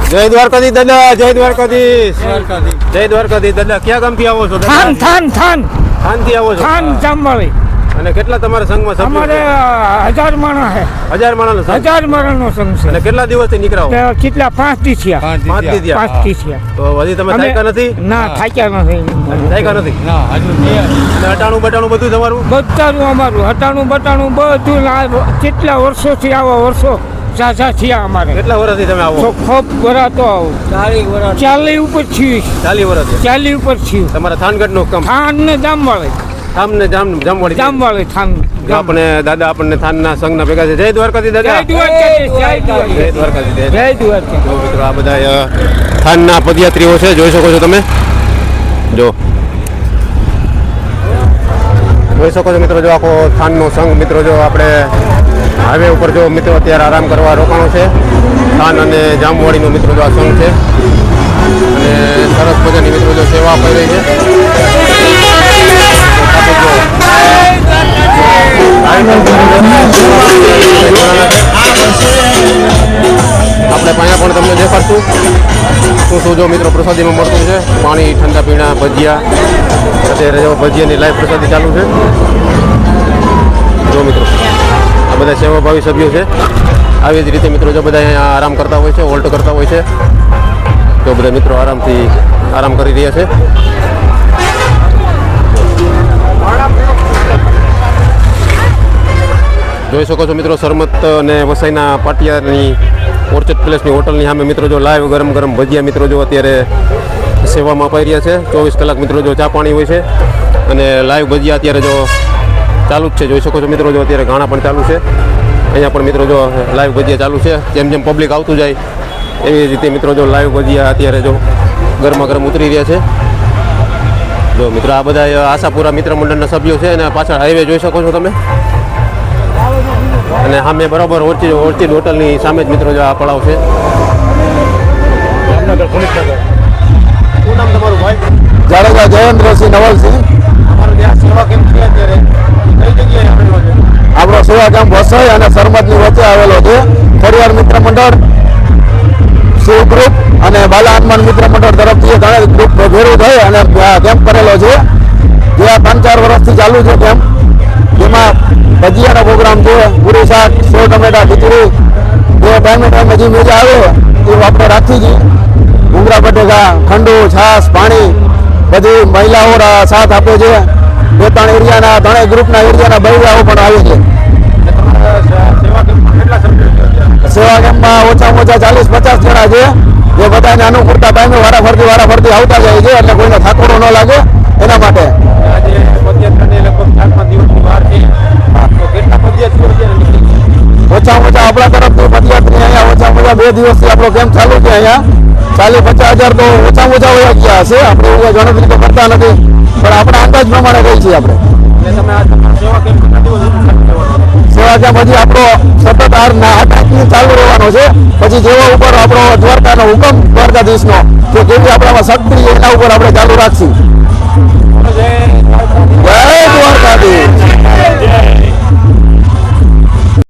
જય દ્વારકાધીશ દાદા, જય દ્વારકાધીશ. જય દ્વારકાધીશ દાદા. ક્યાં ગામથી આવો છો? થાનથી આવો છો? જામવાળી. અને કેટલા તમારા સંઘમાં સભ્યો અમારે છે? 1000 માણસ છે. 1000 માણસનો સંઘ. 1000 માણસનો સંઘ છે. અને કેટલા દિવસથી નીકળાવો? કેટલા 5 દી થયા. 5 દી થયા. 5 દી થયા. તો હજી તમે થાક્યા નથી? ના, થાક્યા નથી. થાક્યા નથી. અને હટાણું બટાણું બધું તમારું? બધાનું અમારું હટાણું બટાણું બધું. કેટલા વર્ષોથી આવા વર્ષો ઝાઝા થયા અમારે. કેટલા વર્ષથી તમે આવો? ખૂબ ભરાતો આવો. 40 ઉપર થયું. 40 વર્ષ. 40 ઉપર થયું. તમારા થાનગઢનું કામ? થાન ને જામવાળી. જામવાળી થાન. આપણે દાદા આપણને થાનના સંઘના ભેગા છે. જય દ્વારકાધીશ દાદા. જય દ્વારકાધીશ. જય દ્વારકા. જો મિત્રો આ બધા થાનના પદયાત્રીઓ છે, જોઈ શકો છો તમે. જોઈ શકો છો મિત્રો, જો આખો થાનનો સંઘ મિત્રો, જો આપણે હાઈવે ઉપર જો મિત્રો અત્યારે આરામ કરવા રોકાણો છે. થાન અને જામવાળીનો મિત્રો જો આ સંઘ છે અને સરસ મજાની મિત્રો જો સેવા આપી રહી છે. આપણે અહીંયા પણ તમને દેખાડશું શું જો મિત્રો પ્રસાદીમાં મળતું છે. પાણી, ઠંડા પીણા, ભજીયા. અત્યારે જો ભજીયાની લાઈવ પ્રસાદી ચાલુ છે. જો મિત્રો આ બધા સેવાભાવી સભ્યો છે. આવી જ રીતે મિત્રો જો બધા અહીંયા આરામ કરતા હોય છે, હોલ્ટ કરતા હોય છે. તો બધા મિત્રો આરામથી આરામ કરી રહ્યા છે. જોઈ શકો છો મિત્રો સરમત અને વસાઈના પાટિયાની ઓર્ચર્ડ પેલેસની હોટલની સામે મિત્રો જો લાઈવ ગરમ ગરમ ભજીયા મિત્રો જો અત્યારે સેવામાં અપાઈ રહ્યા છે. 24 કલાક મિત્રો જો ચા પાણી હોય છે અને લાઈવ ભજીયા અત્યારે જો ચાલુ જ છે. જોઈ શકો છો મિત્રો જો અત્યારે ગાણા પણ ચાલુ છે. અહીંયા પણ મિત્રો જો લાઈવ ભજીયા ચાલુ છે. જેમ જેમ પબ્લિક આવતું જાય એવી રીતે મિત્રો જો લાઈવ ભજીયા અત્યારે જો ગરમા ગરમ ઉતરી રહ્યા છે. જો મિત્રો આ બધા આશાપુરા મિત્ર મંડળના સભ્યો છે અને પાછળ હાઈવે જોઈ શકો છો તમે. અને સામે બરાબર ઓર્ચિડ હોટલની સામે જ મિત્રો જો આ પડાવ છે. શું નામ તમારું ભાઈ? જાડેજા જયેન્દ્રસિંહ નવલસિંહ. અમારું ત્યાં સેવા કેમ્પ છે અત્યારે કઈ જગ્યાએ આવેલો છે? આપણો સેવા કેમ્પ વસઈ અને સરમતની વચ્ચે આવેલો છે. ખોડિયાર મિત્ર મંડળ, શિવ ગ્રુપ અને બાલા હનુમાન મિત્ર મંડળ તરફથી ઘણા ગ્રુપ ભેરું થઈ અને કેમ્પ કરેલો છે. જે આ 3-4 વર્ષથી ચાલુ છે કેમ્પ. જેમાં ભજીયાનો પ્રોગ્રામ છે, પૂરી શાક, સેવ ટમેટા, ખીચડી, જે ટાઈમે જે મજા આવે એવું આપણે રાખી છીએ. ડુંગરા બટેકા, ઠંડુ, છાશ, પાણી બધી મહિલાઓ સાથ આપે છે. 2-3 એરિયાના 3 ગ્રુપના એરિયાના બૈરાઓ પણ આવે છે. સેવા કેમ્પમાં ઓછામાં ઓછા 40-50 જણા છે, જે બધાને અનુકૂળતા ટાઈમે વારાફરતી આવતા જાય છે એટલે કોઈને થાકોડો ન લાગે એના માટે. ઓછામાં ઓછા આપણા તરફથી પદયાત્રી અહીંયા ઓછામાં ઓછા 2 દિવસથી આપણો કેમ્પ ચાલુ છે. અહીંયા 40-50 હજાર તો ઓછામાં ઓછા વયા ગયા હશે. આપણે એવું ગણતરી તો કરતા નથી પણ આપણા અંદાજ પ્રમાણે કહી છીએ આપણે. સેવા કેમ્પ હજી આપણો સતત 8 ચાલુ રહેવાનો છે. પછી જેવા ઉપર આપણો દ્વારકાનો હુકમ દ્વારકાધીશનો કે કેવી આપણામાં શક્તિ એના ઉપર આપણે ચાલુ રાખશું.